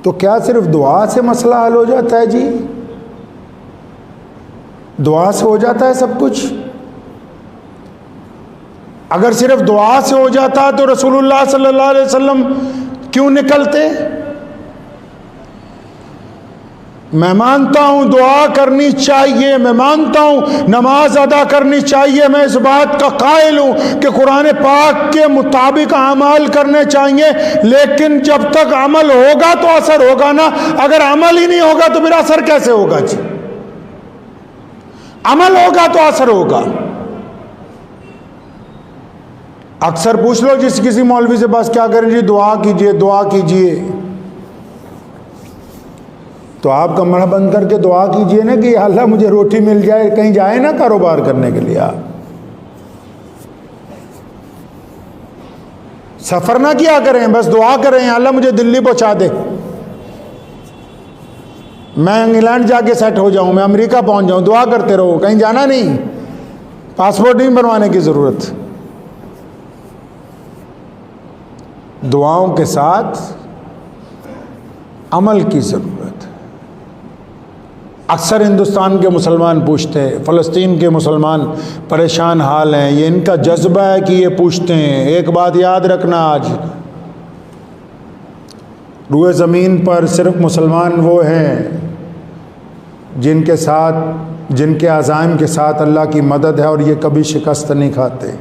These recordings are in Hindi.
तो क्या सिर्फ दुआ से मसला हल हो जाता है जी? दुआ से हो जाता है सब कुछ? अगर सिर्फ दुआ से हो जाता तो रसूलुल्लाह सल्लल्लाहु अलैहि वसल्लम क्यों निकलते? मैं मानता हूं दुआ करनी चाहिए, मैं मानता हूं नमाज अदा करनी चाहिए, मैं इस बात का कायल हूं कि कुरान पाक के मुताबिक अमाल करने चाहिए, लेकिन जब तक अमल होगा तो असर होगा ना। अगर अमल ही नहीं होगा तो फिर असर कैसे होगा जी? अमल होगा तो असर होगा। अक्सर पूछ लो जिस किसी मौलवी से, बस क्या करें जी, दुआ कीजिए दुआ कीजिए। तो आप कमरा बंद करके दुआ कीजिए ना कि अल्लाह मुझे रोटी मिल जाए, कहीं जाए ना कारोबार करने के लिए। आप सफर ना किया करें, बस दुआ करें अल्लाह मुझे दिल्ली पहुंचा दे, मैं इंग्लैंड जाके सेट हो जाऊं, मैं अमेरिका पहुंच जाऊं। दुआ करते रहो, कहीं जाना नहीं, पासपोर्ट नहीं बनवाने की जरूरत। दुआओं के साथ अमल की जरूरत। अक्सर हिंदुस्तान के मुसलमान पूछते हैं, फ़लस्तीन के मुसलमान परेशान हाल हैं, ये इनका जज्बा है कि ये पूछते हैं। एक बात याद रखना, आज रूए ज़मीन पर सिर्फ मुसलमान वो हैं जिनके साथ, जिनके अज़ाइम के साथ अल्लाह की मदद है और ये कभी शिकस्त नहीं खाते।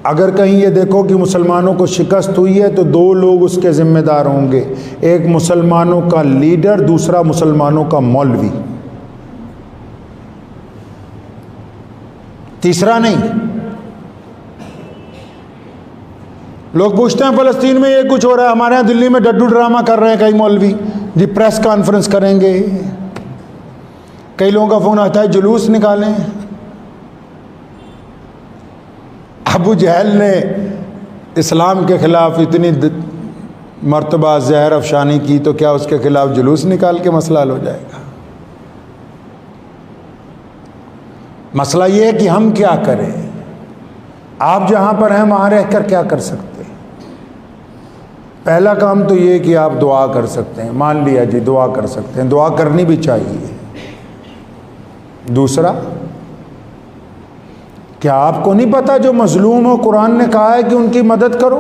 अगर कहीं ये देखो कि मुसलमानों को शिकस्त हुई है तो दो लोग उसके ज़िम्मेदार होंगे, एक मुसलमानों का लीडर, दूसरा मुसलमानों का मौलवी, तीसरा नहीं। लोग पूछते हैं फ़लस्तीन में ये कुछ हो रहा है, हमारे यहाँ दिल्ली में डड्डू ड्रामा कर रहे हैं कई मौलवी जी, प्रेस कॉन्फ्रेंस करेंगे। कई लोगों का फ़ोन आता है जुलूस निकालें। अबू जहल ने इस्लाम के ख़िलाफ़ इतनी मर्तबा जहर अफशानी की, तो क्या उसके ख़िलाफ़ जुलूस निकाल के मसला हल हो जाएगा? मसला ये है कि हम क्या करें। आप जहाँ पर हैं वहाँ रह कर क्या कर सकते हैं? पहला काम तो ये कि आप दुआ कर सकते हैं, मान लिया जी दुआ कर सकते हैं, दुआ करनी भी चाहिए। दूसरा, क्या आपको नहीं पता जो मजलूम हो, कुरान ने कहा है कि उनकी मदद करो,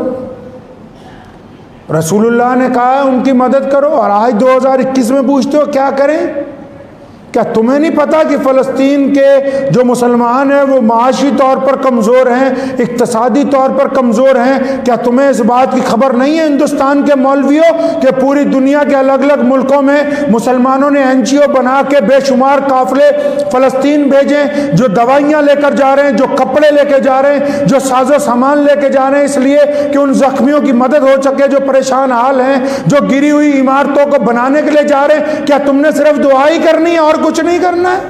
रसूलुल्लाह ने कहा है उनकी मदद करो, और आज 2021 में पूछते हो क्या करें? क्या तुम्हें नहीं पता कि फ़लस्तीन के जो मुसलमान हैं वो माशी तौर पर कमज़ोर हैं, इक़्तिसादी तौर पर कमज़ोर हैं? क्या तुम्हें इस बात की खबर नहीं है हिंदुस्तान के मौलवियों कि पूरी दुनिया के अलग अलग मुल्कों में मुसलमानों ने NGO बना के बेशुमार काफ़िले फ़लस्तीन भेजे, जो दवाइयाँ लेकर जा रहे हैं, जो कपड़े लेके जा रहे हैं, जो साजो सामान लेके जा रहे हैं, इसलिए कि उन ज़ख्मियों की मदद हो सके जो परेशान हाल हैं, जो गिरी हुई इमारतों को बनाने के लिए जा रहे हैं। क्या तुमने सिर्फ दुआ ही करनी है और कुछ नहीं करना है?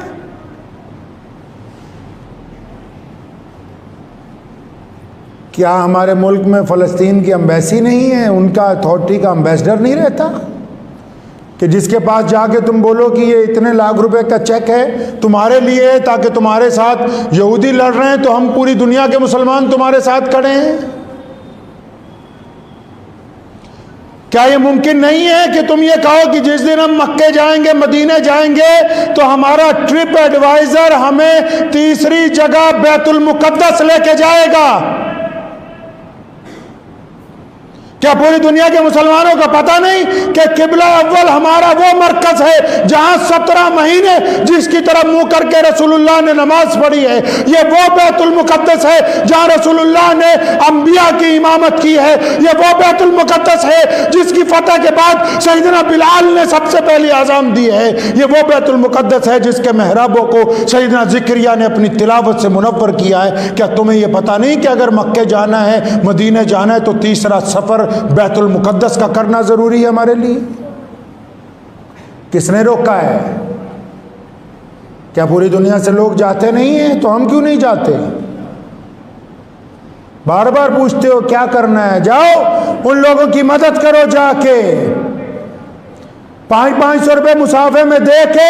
क्या हमारे मुल्क में फ़लस्तीन की एम्बेसी नहीं है, उनका अथॉरिटी का एम्बेसडर नहीं रहता कि जिसके पास जाके तुम बोलो कि ये इतने लाख रुपए का चेक है तुम्हारे लिए ताकि तुम्हारे साथ यहूदी लड़ रहे हैं तो हम पूरी दुनिया के मुसलमान तुम्हारे साथ खड़े हैं? क्या ये मुमकिन नहीं है कि तुम ये कहो कि जिस दिन हम मक्के जाएंगे, मदीने जाएंगे, तो हमारा ट्रिप एडवाइजर हमें तीसरी जगह बैतुल मुकद्दस लेके जाएगा? क्या पूरी दुनिया के मुसलमानों का पता नहीं कि किबला अव्वल हमारा वो मरकज है जहां 17 महीने जिसकी तरफ मुंह करके रसूलुल्लाह ने नमाज पढ़ी है? ये वो बैतुल मुकद्दस है जहां रसूलुल्लाह ने अंबिया की इमामत की है। ये वो बैतुल मुकद्दस है जिसकी फतह के बाद सैयदना बिलाल ने सबसे पहली आज़ान दी है। ये वो बैतुल मुकद्दस है जिसके मेहराबों को सैयदना ज़िक्रिया ने अपनी तिलावत से मुनव्वर किया है। क्या तुम्हें ये पता नहीं कि अगर मक्के जाना है, मदीने जाना है, तो तीसरा सफ़र बैतुल मुकद्दस का करना जरूरी है हमारे लिए? किसने रोका है? क्या पूरी दुनिया से लोग जाते नहीं हैं? तो हम क्यों नहीं जाते? बार बार पूछते हो क्या करना है, जाओ उन लोगों की मदद करो, जाके 500-500 रुपए मुसाफे में दे के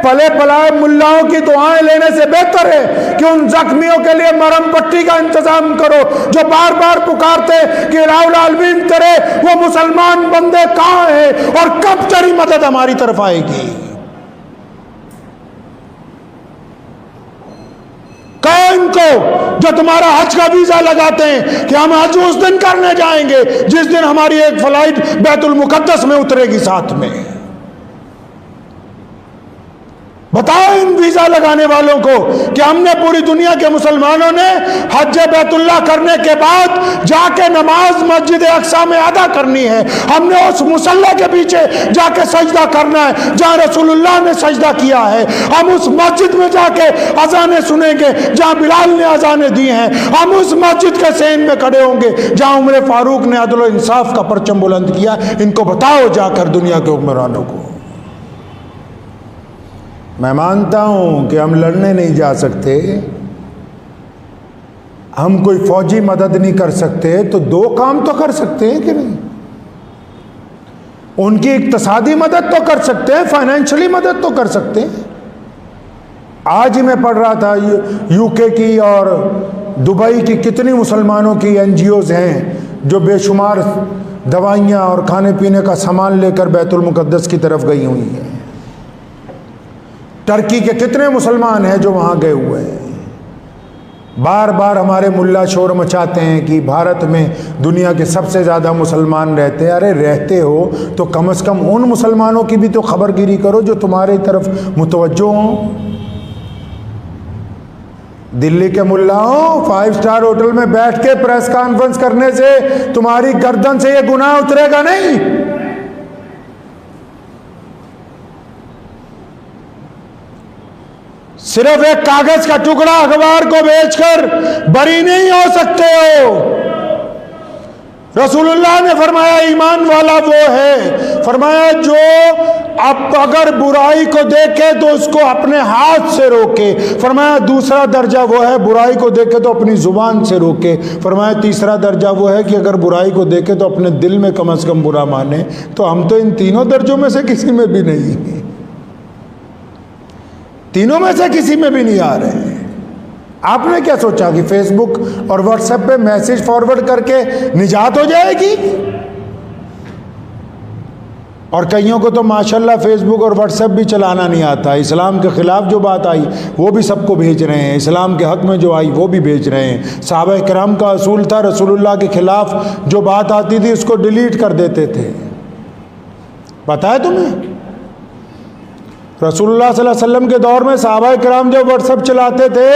पले पलाए मुल्लाओं की दुआएं लेने से बेहतर है कि उन जख्मियों के लिए मरहम पट्टी का इंतजाम करो जो बार बार पुकारते कि इलाहुल आलमीन तेरे वो मुसलमान बंदे कहां हैं और कब तेरी मदद हमारी तरफ आएगी। कहो इनको जो तुम्हारा हज का वीजा लगाते हैं कि हम हज उस दिन करने जाएंगे जिस दिन हमारी एक फ्लाइट बैतुल मुकद्दस में उतरेगी साथ में। बताओ इन वीजा लगाने वालों को कि हमने पूरी दुनिया के मुसलमानों ने हज बैतुल्लाह करने के बाद जाके नमाज मस्जिद अक्सा में अदा करनी है। हमने उस मुसल्ला के पीछे जाके सजदा करना है जहां रसूलुल्लाह ने सजदा किया है। हम उस मस्जिद में जाके अजानें सुनेंगे जहां बिलाल ने अजानें दी हैं। हम उस मस्जिद के सेन में खड़े होंगे जहां उमर फारूक ने अदल और इंसाफ का परचम बुलंद किया। इनको बताओ जाकर दुनिया के हुक्मरानों को। मैं मानता हूं कि हम लड़ने नहीं जा सकते, हम कोई फौजी मदद नहीं कर सकते, तो दो काम तो कर सकते हैं कि नहीं। उनकी इक्तिसादी मदद तो कर सकते हैं, फाइनेंशियली मदद तो कर सकते हैं। आज ही मैं पढ़ रहा था यूके की और दुबई की कितनी मुसलमानों की एनजीओज हैं जो बेशुमार दवाइयाँ और खाने पीने का सामान लेकर बैतुल मुकद्दस की तरफ गई हुई हैं। टर्की के कितने मुसलमान हैं जो वहाँ गए हुए हैं। बार बार हमारे मुल्ला शोर मचाते हैं कि भारत में दुनिया के सबसे ज़्यादा मुसलमान रहते हैं। अरे रहते हो तो कम से कम उन मुसलमानों की भी तो खबरगिरी करो जो तुम्हारे तरफ मुतवज्जो हों। दिल्ली के मुल्लाओं 5 स्टार होटल में बैठ के प्रेस कॉन्फ्रेंस करने से तुम्हारी गर्दन से ये गुनाह उतरेगा नहीं। सिर्फ एक कागज का टुकड़ा अखबार को बेचकर बरी नहीं हो सकते हो। रसूलुल्लाह ने फरमाया ईमान वाला वो है, फरमाया जो अब अगर बुराई को देखे तो उसको अपने हाथ से रोके। फरमाया दूसरा दर्जा वो है बुराई को देखे तो अपनी जुबान से रोके। फरमाया तीसरा दर्जा वो है कि अगर बुराई को देखे तो अपने दिल में कम से कम बुरा माने। तो हम तो इन तीनों दर्जों में से किसी में भी नहीं, तीनों में से किसी में भी नहीं आ रहे हैं। आपने क्या सोचा कि फेसबुक और व्हाट्सएप पे मैसेज फॉरवर्ड करके निजात हो जाएगी? और कईयों को तो माशाल्लाह फेसबुक और व्हाट्सएप भी चलाना नहीं आता। इस्लाम के खिलाफ जो बात आई वो भी सबको भेज रहे हैं, इस्लाम के हक में जो आई वो भी भेज रहे हैं। सहाबा किराम का असूल था रसूलुल्लाह के खिलाफ जो बात आती थी उसको डिलीट कर देते थे। पता है तुम्हें रसूलुल्लाह सल्लल्लाहु अलैहि वसल्लम के दौर में सहाबा किराम जो व्हाट्सएप चलाते थे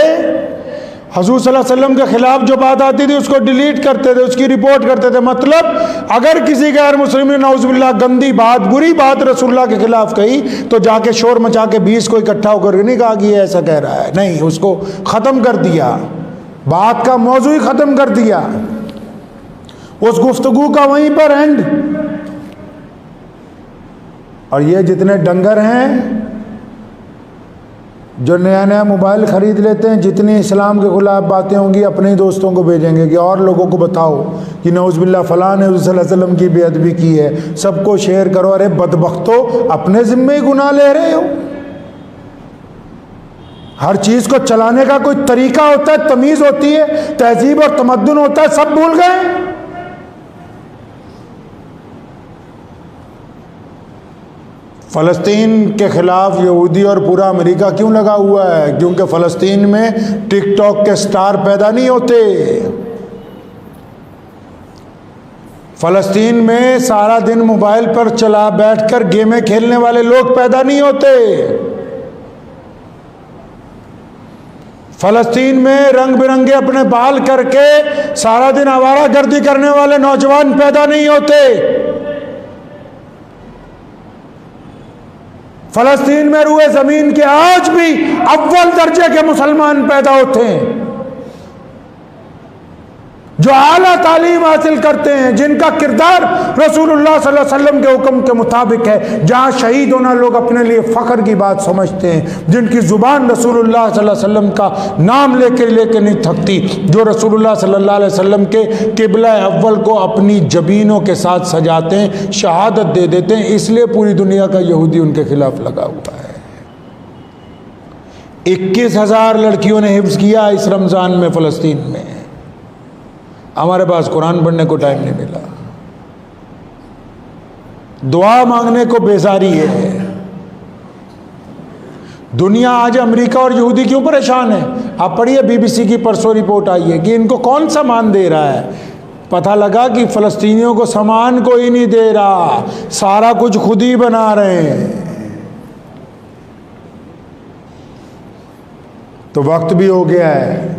हुजूर सल्लल्लाहु अलैहि वसल्लम के खिलाफ जो बात आती थी उसको डिलीट करते थे, उसकी रिपोर्ट करते थे। मतलब अगर किसी गैर मुस्लिम ने नाउज़ुबिल्लाह गंदी बात बुरी बात रसूलुल्लाह के खिलाफ कही तो जाके शोर मचा के 20 को इकट्ठा होकर नहीं कहा कि ये ऐसा कह रहा है, नहीं, उसको ख़त्म कर दिया, बात का मौजू ही ख़त्म कर दिया, उस गुफ्तगू का वहीं पर एंड। और ये जितने डंगर हैं जो नया नया मोबाइल ख़रीद लेते हैं, जितनी इस्लाम के खिलाफ बातें होंगी अपने ही दोस्तों को भेजेंगे कि और लोगों को बताओ कि नौज़ुबिल्लाह फ़लाँ ने सल्लल्लाहु अलैहि वसल्लम की बेअदबी की है, सबको शेयर करो। अरे बदबख्तो, अपने ज़िम्मे ही गुनाह ले रहे हो। हर चीज़ को चलाने का कोई तरीका होता है, तमीज़ होती है, तहजीब और तमद्दुन होता है, सब भूल गए। फ़लस्तीन के ख़िलाफ़ यहूदी और पूरा अमेरिका क्यों लगा हुआ है? क्योंकि फ़लस्तीन में टिकटॉक के स्टार पैदा नहीं होते, फ़लस्तीन में सारा दिन मोबाइल पर चला बैठकर गेमें खेलने वाले लोग पैदा नहीं होते, फ़लस्तीन में रंग बिरंगे अपने बाल करके सारा दिन आवारागर्दी करने वाले नौजवान पैदा नहीं होते। फ़लस्तीन में रुए ज़मीन के आज भी अव्वल दर्जे के मुसलमान पैदा होते हैं जो आला तालीम हासिल करते हैं, जिनका किरदार रसूलुल्लाह सल्लल्लाहु अलैहि वसल्लम के हुक्म के मुताबिक है, जहाँ शहीद होना लोग अपने लिए फ़ख्र की बात समझते हैं, जिनकी ज़ुबान रसूलुल्लाह सल्लल्लाहु अलैहि वसल्लम का नाम लेके नहीं थकती, जो रसूलुल्लाह सल्लल्लाहु अलैहि वसल्लम के किबला अव्वल को अपनी जबीनों के साथ सजाते हैं, शहादत दे देते हैं। इसलिए पूरी दुनिया का यहूदी उनके खिलाफ लगा हुआ है। 21,000 लड़कियों ने हिफ्ज किया इस रमज़ान में फ़लस्तीन में। हमारे पास कुरान पढ़ने को टाइम नहीं मिला, दुआ मांगने को बेजारी है। दुनिया आज अमेरिका और यहूदी क्यों परेशान है? आप पढ़िए, बीबीसी की परसों रिपोर्ट आई है कि इनको कौन सामान दे रहा है। पता लगा कि फ़लस्तीनियों को सामान कोई नहीं दे रहा, सारा कुछ खुद ही बना रहे हैं। तो वक्त भी हो गया है।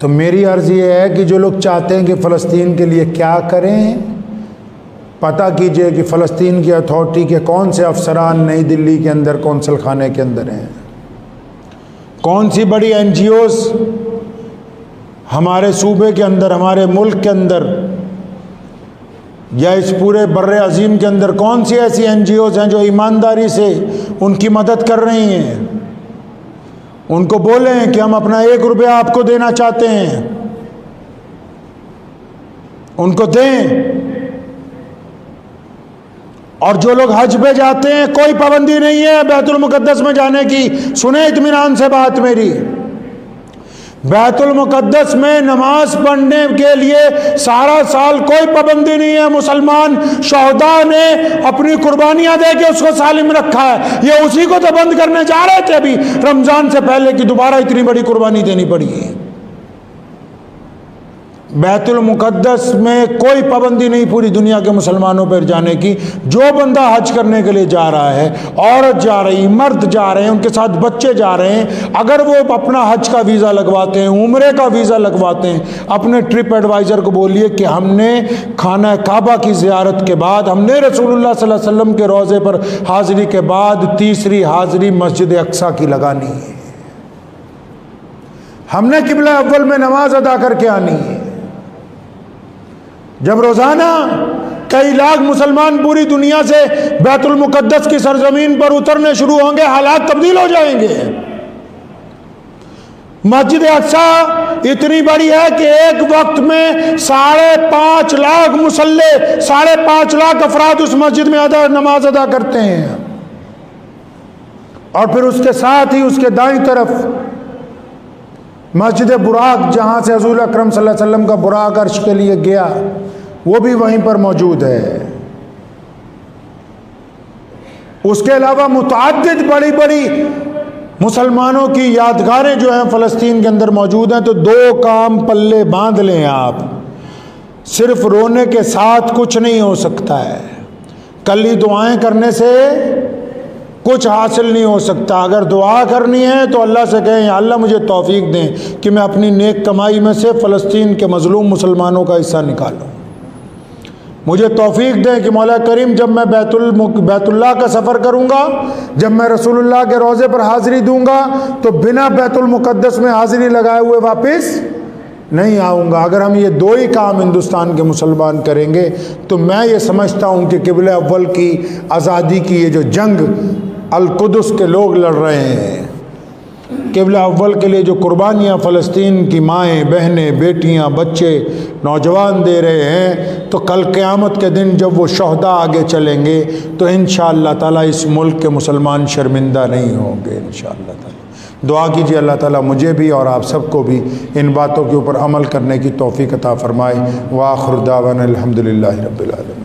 तो मेरी अर्ज़ ये है कि जो लोग चाहते हैं कि फ़लस्तीन के लिए क्या करें, पता कीजिए कि फ़लस्तीन की अथॉरिटी के कौन से अफसरान नई दिल्ली के अंदर कौंसल खाने के अंदर हैं, कौन सी बड़ी NGOs हमारे सूबे के अंदर, हमारे मुल्क के अंदर या इस पूरे बर्रे अजीम के अंदर कौन सी ऐसी NGOs हैं जो ईमानदारी से उनकी मदद कर रही हैं। उनको बोलें कि हम अपना 1 रुपया आपको देना चाहते हैं, उनको दें। और जो लोग हज पे जाते हैं, कोई पाबंदी नहीं है बैतुल मुकद्दस में जाने की। सुने इत्मीनान से बात मेरी, बैतुल मुकद्दस में नमाज पढ़ने के लिए सारा साल कोई पाबंदी नहीं है। मुसलमान शहदा ने अपनी कुर्बानियां दे के उसको सालिम रखा है। ये उसी को तो बंद करने जा रहे थे अभी रमजान से पहले कि दोबारा इतनी बड़ी कुर्बानी देनी पड़ी है। बैतुल मुकद्दस में कोई पाबंदी नहीं पूरी दुनिया के मुसलमानों पर जाने की। जो बंदा हज करने के लिए जा रहा है, औरत जा रही, मर्द जा रहे हैं, उनके साथ बच्चे जा रहे हैं, अगर वो अपना हज का वीज़ा लगवाते हैं, उम्रे का वीज़ा लगवाते हैं, अपने ट्रिप एडवाइज़र को बोलिए कि हमने खाना काबा की ज़ियारत के बाद, हमने रसूलुल्लाह सल्लल्लाहु अलैहि वसल्लम के रोज़े पर हाज़िरी के बाद तीसरी हाज़िरी मस्जिद अक्सा की लगानी है। हमने किबला अव्वल में नमाज अदा करके आनी है। जब रोजाना कई लाख मुसलमान पूरी दुनिया से बैतुल मुकद्दस की सरजमीन पर उतरने शुरू होंगे, हालात तब्दील हो जाएंगे। मस्जिद अक्सा इतनी बड़ी है कि एक वक्त में 5.5 लाख मुसल्ले, 5.5 लाख अफराद उस मस्जिद में नमाज अदा करते हैं। और फिर उसके साथ ही उसके दाईं तरफ मस्जिद बुराक, जहाँ से हज़ूर अकरम सल्लल्लाहु अलैहि वसल्लम का बुराक अर्श के लिए गया, वो भी वहीं पर मौजूद है। उसके अलावा मुतअद्दिद बड़ी बड़ी मुसलमानों की यादगारें जो हैं फ़लस्तीन के अंदर मौजूद हैं। तो 2 काम पल्ले बांध लें आप, सिर्फ रोने के साथ कुछ नहीं हो सकता है। कली दुआएं करने से कुछ हासिल नहीं हो सकता। अगर दुआ करनी है तो अल्लाह से कहें, अल्लाह मुझे तौफीक दें कि मैं अपनी नेक कमाई में से फ़लस्तीन के मज़लूम मुसलमानों का हिस्सा निकालूं। मुझे तौफीक दें कि मौला करीम जब मैं बैतुल्लाह का सफ़र करूंगा, जब मैं रसूलुल्लाह के रोज़े पर हाज़िरी दूंगा, तो बिना बैतुल मुक़द्दस में हाज़िरी लगाए हुए वापस नहीं आऊँगा। अगर हम ये 2 ही काम हिंदुस्तान के मुसलमान करेंगे तो मैं ये समझता हूँ कि क़िबला अव्वल की आज़ादी की ये जो जंग अल-कुदस के लोग लड़ रहे हैं, क़िबला अव्वल के लिए जो कुर्बानियाँ फ़लस्तीन की माएँ, बहनें, बेटियाँ, बच्चे, नौजवान दे रहे हैं, तो कल क़यामत के दिन जब वो शहदा आगे चलेंगे तो इंशाअल्लाह ताला इस मुल्क के मुसलमान शर्मिंदा नहीं होंगे इंशाअल्लाह ताला। दुआ कीजिए अल्लाह ताला मुझे भी और आप सबको भी इन बातों के ऊपर अमल करने की तौफ़ीक़ अता फ़रमाए। व आख़िर दावाना अल्हम्दुलिल्लाहि रब्बिल आलमीन।